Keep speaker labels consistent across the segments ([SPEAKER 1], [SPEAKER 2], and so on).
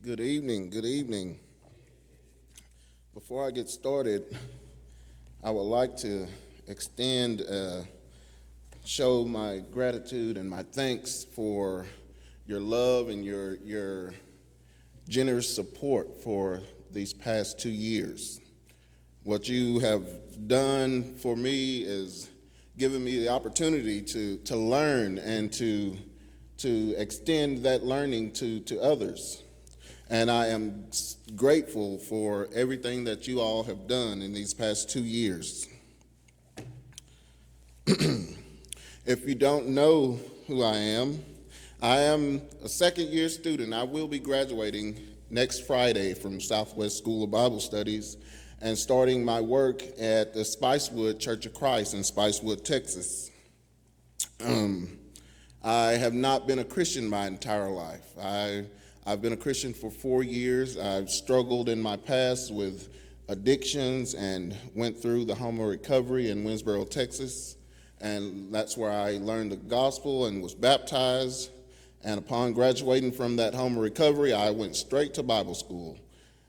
[SPEAKER 1] Good evening. Good evening. Before I get started, I would like to extend, show my gratitude and my thanks for your love and your generous support for these past 2 years. What you have done for me is given me the opportunity to learn and to extend that learning to others. And I am grateful for everything that you all have done in these past 2 years. If you don't know who I am a second year student. I will be graduating next Friday from Southwest School of Bible Studies and starting my work at the Spicewood Church of Christ in Spicewood, Texas. I have not been a Christian my entire life. I've been a Christian for 4 years. I've struggled in my past with addictions and went through the home of recovery in Winsboro, Texas. And that's where I learned the gospel and was baptized. And upon graduating from that home of recovery, I went straight to Bible school.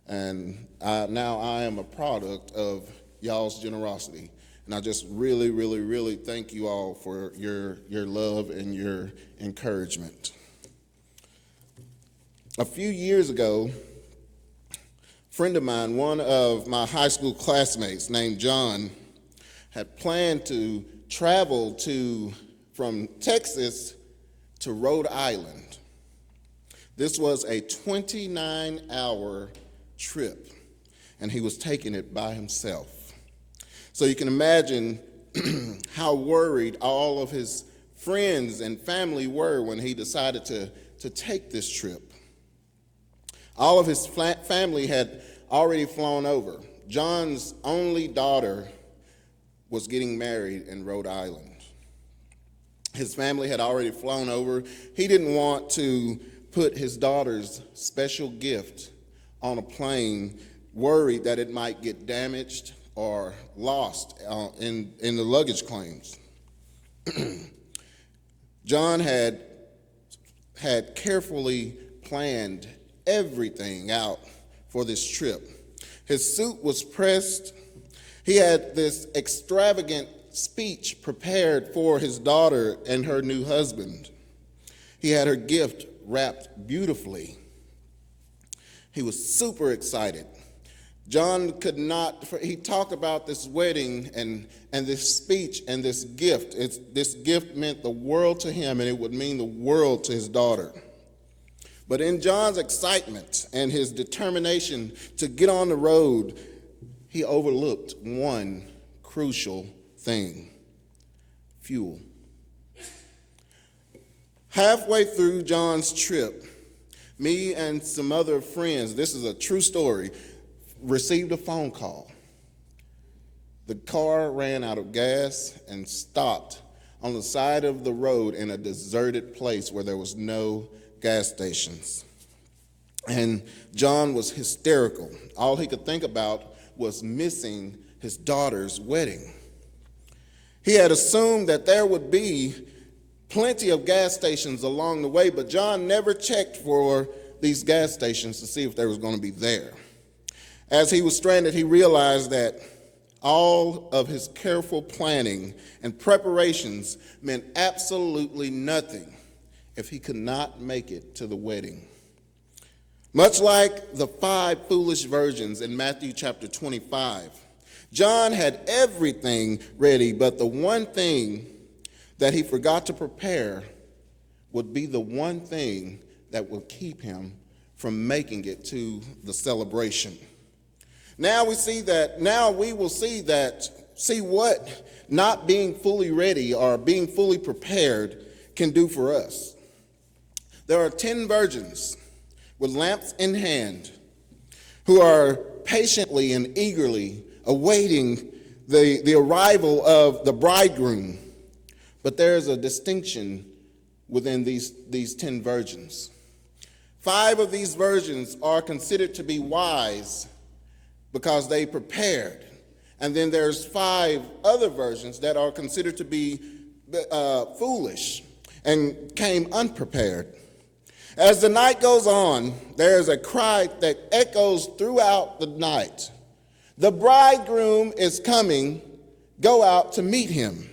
[SPEAKER 1] And now I am a product of y'all's generosity. And I just really, really, really thank you all for your love and your encouragement. A few years ago, a friend of mine, one of my high school classmates named John, had planned to travel from Texas to Rhode Island. This was a 29-hour trip, and he was taking it by himself. So you can imagine how worried all of his friends and family were when he decided to take this trip. All of his family had already flown over. John's only daughter was getting married in Rhode Island. His family had already flown over. He didn't want to put his daughter's special gift on a plane, worried that it might get damaged or lost in the luggage claims. John had carefully planned everything out for this trip. His suit was pressed. He had this extravagant speech prepared for his daughter and her new husband. He had her gift wrapped beautifully. He was super excited. John he talked about this wedding and this speech and this gift. This gift meant the world to him, and it would mean the world to his daughter. But in John's excitement and his determination to get on the road, he overlooked one crucial thing: fuel. Halfway through John's trip, me and some other friends, this is a true story, received a phone call. The car ran out of gas and stopped on the side of the road in a deserted place where there was no gas stations. And John was hysterical. All he could think about was missing his daughter's wedding. He had assumed that there would be plenty of gas stations along the way, but John never checked for these gas stations to see if there was going to be there. As he was stranded, he realized that all of his careful planning and preparations meant absolutely nothing if he could not make it to the wedding. Much like the 5 foolish virgins in Matthew chapter 25, John had everything ready, but the one thing that he forgot to prepare would be the one thing that would keep him from making it to the celebration. Now we will see what not being fully ready or being fully prepared can do for us. There are 10 virgins with lamps in hand who are patiently and eagerly awaiting the arrival of the bridegroom. But there is a distinction within these 10 virgins. 5 of these virgins are considered to be wise because they prepared. And then there's 5 other virgins that are considered to be foolish and came unprepared. As the night goes on, there is a cry that echoes throughout the night. The bridegroom is coming, go out to meet him.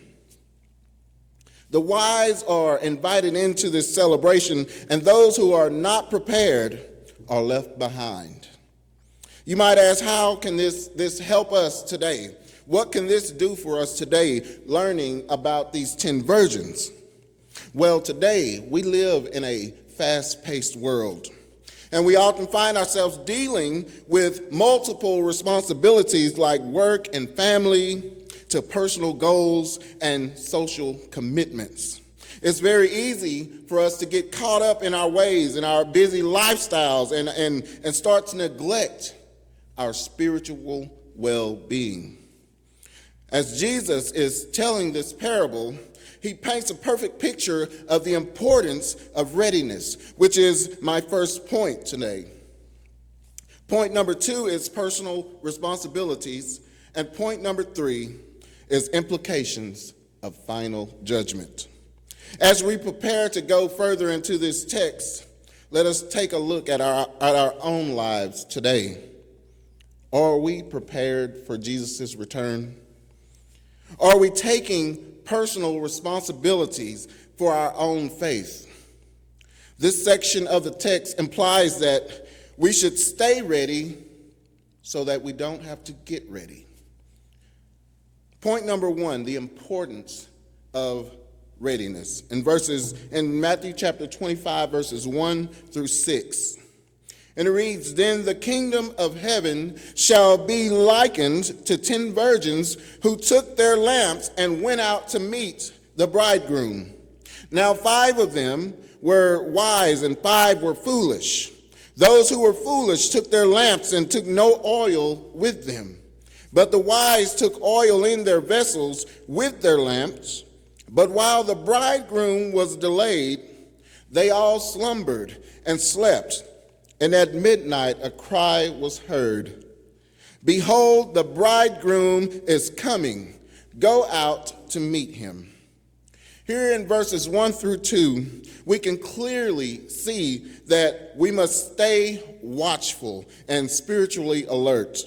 [SPEAKER 1] The wise are invited into this celebration, and those who are not prepared are left behind. You might ask, how can this help us today? What can this do for us today, learning about these 10 virgins? Well, today we live in a fast-paced world, and we often find ourselves dealing with multiple responsibilities like work and family, to personal goals and social commitments. It's very easy for us to get caught up in our ways and our busy lifestyles and start to neglect our spiritual well-being. As Jesus is telling this parable, he paints a perfect picture of the importance of readiness, which is my first point today. Point number 2 is personal responsibilities, and point number 3 is implications of final judgment. As we prepare to go further into this text, let us take a look at our own lives today. Are we prepared for Jesus' return? Are we taking personal responsibilities for our own faith? This section of the text implies that we should stay ready so that we don't have to get ready. Point number 1, the importance of readiness. In Matthew chapter 25, verses 1 through 6. And it reads, "Then the kingdom of heaven shall be likened to 10 virgins who took their lamps and went out to meet the bridegroom. Now 5 of them were wise and 5 were foolish. Those who were foolish took their lamps and took no oil with them. But the wise took oil in their vessels with their lamps. But while the bridegroom was delayed, they all slumbered and slept. And at midnight a cry was heard, 'Behold, the bridegroom is coming. Go out to meet him.'" Here in verses 1 through 2, we can clearly see that we must stay watchful and spiritually alert.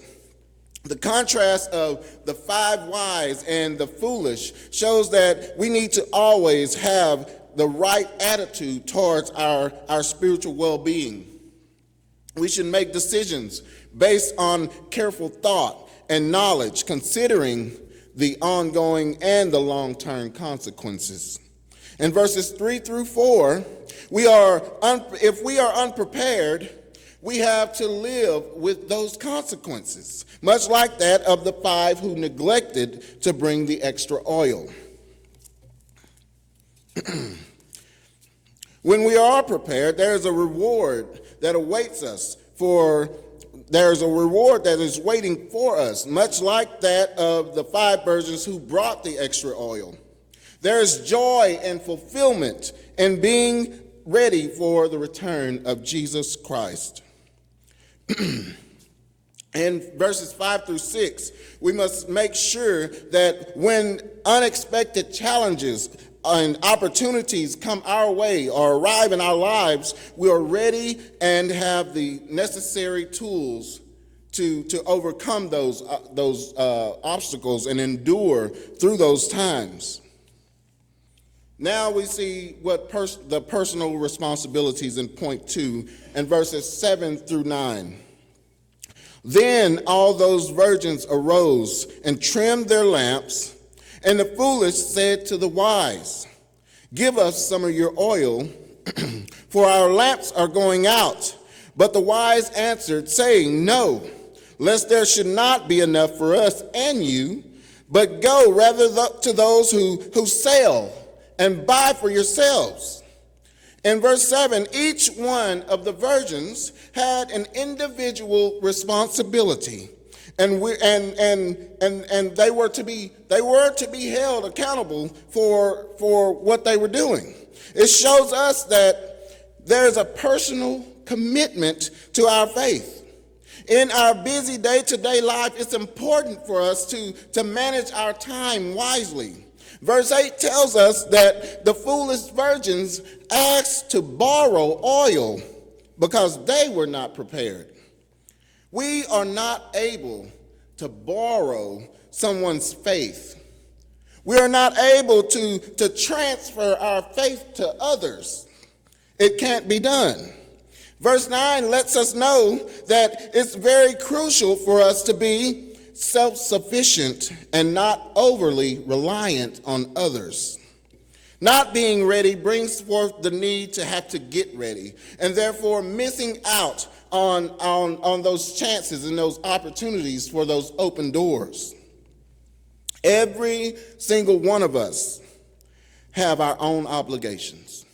[SPEAKER 1] The contrast of the 5 wise and the foolish shows that we need to always have the right attitude towards our spiritual well-being. We should make decisions based on careful thought and knowledge, considering the ongoing and the long-term consequences. In verses 3 through 4, if we are unprepared, we have to live with those consequences, much like that of the 5 who neglected to bring the extra oil. When we are prepared, there is a reward that awaits us, there's a reward that is waiting for us, much like that of the 5 virgins who brought the extra oil. There is joy and fulfillment in being ready for the return of Jesus Christ. In verses 5 through 6, we must make sure that when unexpected challenges and opportunities come our way or arrive in our lives, we are ready and have the necessary tools to overcome those obstacles and endure through those times. Now we see what the personal responsibilities in point 2 and verses 7 through 9. "Then all those virgins arose and trimmed their lamps, and the foolish said to the wise, 'Give us some of your oil, for our lamps are going out.' But the wise answered, saying, 'No, lest there should not be enough for us and you, but go rather to those who sell and buy for yourselves.'" In verse 7, each one of the virgins had an individual responsibility, and they were to be held accountable for what they were doing. It shows us that there is a personal commitment to our faith. In our busy day-to-day life, it's important for us to manage our time wisely. Verse 8 tells us that the foolish virgins asked to borrow oil because they were not prepared. We are not able to borrow someone's faith. We are not able to transfer our faith to others. It can't be done. Verse 9 lets us know that it's very crucial for us to be self-sufficient and not overly reliant on others. Not being ready brings forth the need to have to get ready, and therefore missing out on those chances and those opportunities for those open doors. Every single one of us have our own obligations.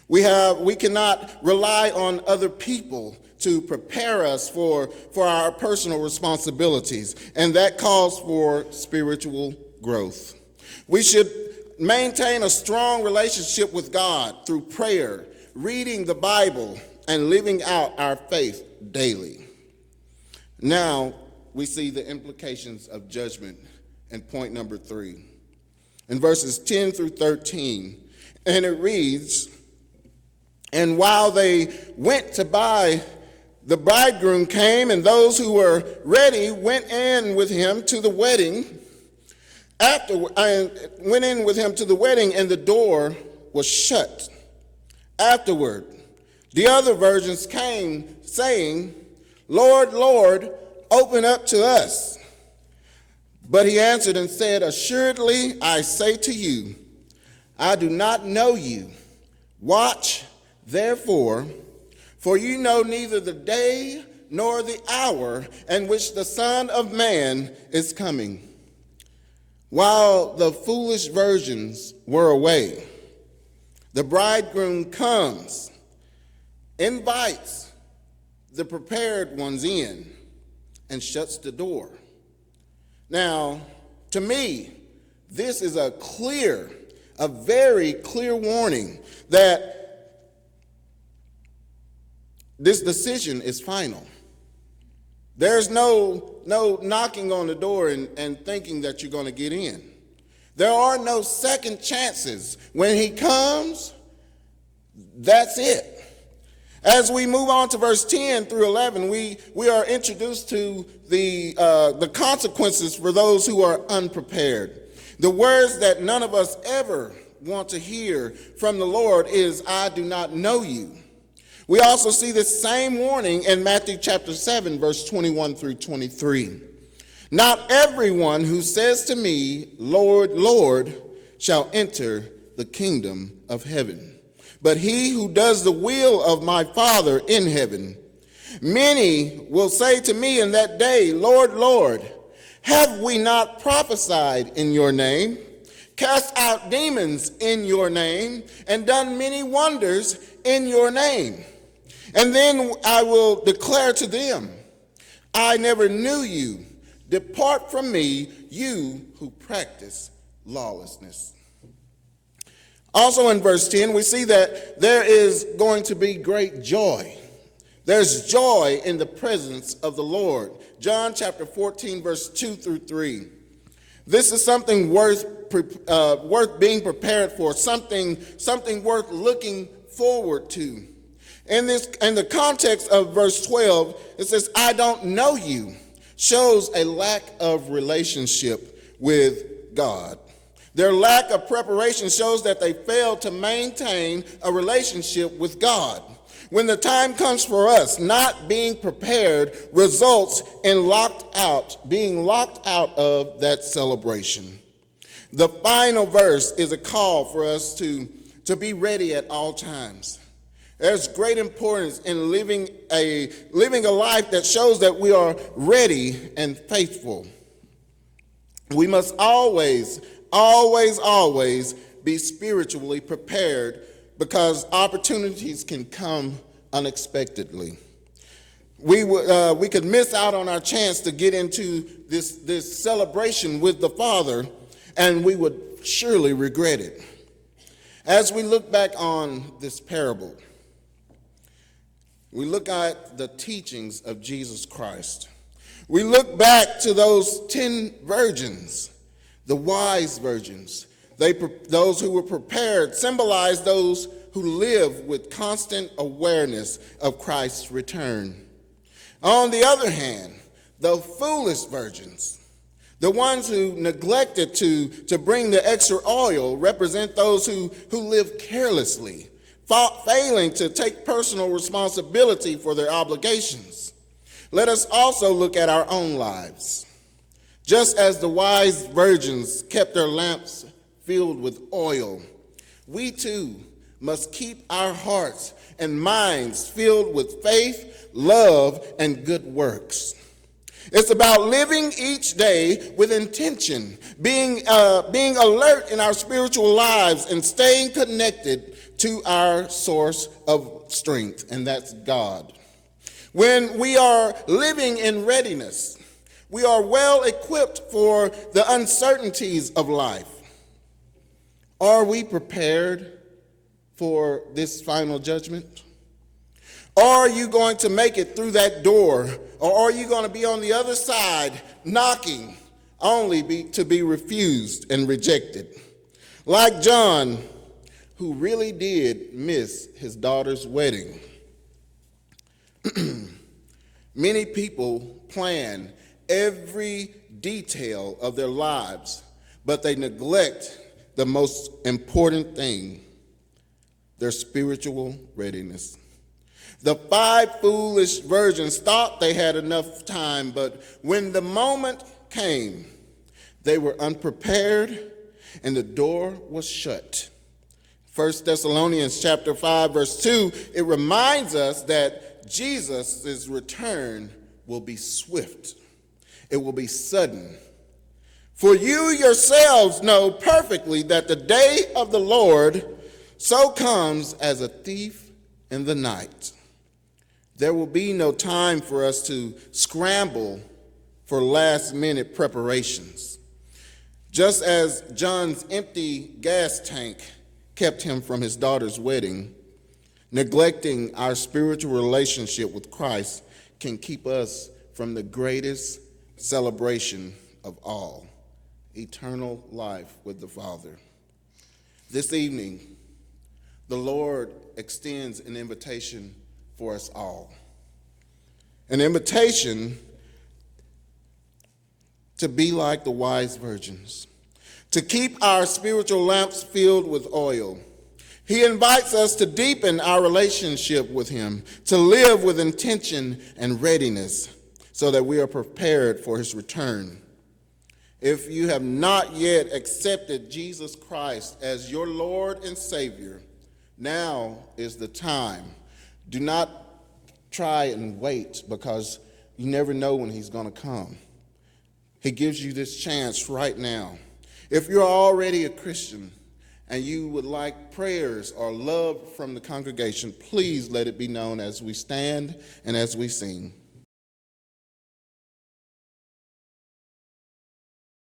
[SPEAKER 1] We cannot rely on other people to prepare us for our personal responsibilities, and that calls for spiritual growth. We should maintain a strong relationship with God through prayer, reading the Bible, and living out our faith daily. Now we see the implications of judgment in point number 3. In verses 10 through 13, and it reads, "And while they went to buy, the bridegroom came, and those who were ready went in with him to the wedding. And the door was shut. Afterward, the other virgins came, saying, 'Lord, Lord, open up to us.' But he answered and said, 'Assuredly, I say to you, I do not know you. Watch, therefore, for you know neither the day nor the hour in which the Son of Man is coming.' While the foolish virgins were away, the bridegroom comes, invites the prepared ones in, and shuts the door." Now, to me, this is a very clear warning that this decision is final. There's no knocking on the door and thinking that you're going to get in. There are no second chances. When he comes, that's it. As we move on to verse 10 through 11, we are introduced to the consequences for those who are unprepared. The words that none of us ever want to hear from the Lord is, "I do not know you." We also see the same warning in Matthew chapter 7, verse 21 through 23. "Not everyone who says to me, 'Lord, Lord,' shall enter the kingdom of heaven, but he who does the will of my Father in heaven. Many will say to me in that day, 'Lord, Lord, have we not prophesied in your name, cast out demons in your name, and done many wonders in your name?' And then I will declare to them, 'I never knew you. Depart from me, you who practice lawlessness.'" Also in verse 10, we see that there is going to be great joy. There's joy in the presence of the Lord. John chapter 14, verse 2 through 3. This is something worth being prepared for, something worth looking forward to. In the context of verse 12, it says, "I don't know you," shows a lack of relationship with God. Their lack of preparation shows that they failed to maintain a relationship with God. When the time comes for us, not being prepared results in being locked out of that celebration. The final verse is a call for us to be ready at all times. There's great importance in living a life that shows that we are ready and faithful. We must always be spiritually prepared, because opportunities can come unexpectedly. We could miss out on our chance to get into this celebration with the Father, and we would surely regret it. As we look back on this parable, we look at the teachings of Jesus Christ. We look back to those 10 virgins, the wise virgins, Those who were prepared symbolize those who live with constant awareness of Christ's return. On the other hand, the foolish virgins, the ones who neglected to bring the extra oil, represent those who live carelessly, failing to take personal responsibility for their obligations. Let us also look at our own lives. Just as the wise virgins kept their lamps filled with oil, we too must keep our hearts and minds filled with faith, love, and good works. It's about living each day with intention, being alert in our spiritual lives, and staying connected to our source of strength, and that's God. When we are living in readiness, we are well equipped for the uncertainties of life. Are we prepared for this final judgment? Are you going to make it through that door, or are you going to be on the other side knocking only to be refused and rejected? Like John, who really did miss his daughter's wedding. Many people plan every detail of their lives, but they neglect the most important thing, their spiritual readiness. The 5 foolish virgins thought they had enough time, but when the moment came, they were unprepared and the door was shut. 1 Thessalonians chapter 5, verse 2, it reminds us that Jesus' return will be swift. It will be sudden. For you yourselves know perfectly that the day of the Lord so comes as a thief in the night. There will be no time for us to scramble for last-minute preparations. Just as John's empty gas tank kept him from his daughter's wedding, neglecting our spiritual relationship with Christ can keep us from the greatest celebration of all, eternal life with the Father. This evening, the Lord extends an invitation for us all. An invitation to be like the wise virgins, to keep our spiritual lamps filled with oil. He invites us to deepen our relationship with him, to live with intention and readiness so that we are prepared for his return. If you have not yet accepted Jesus Christ as your Lord and Savior, now is the time. Do not try and wait, because you never know when he's going to come. He gives you this chance right now. If you're already a Christian and you would like prayers or love from the congregation, please let it be known as we stand and as we sing.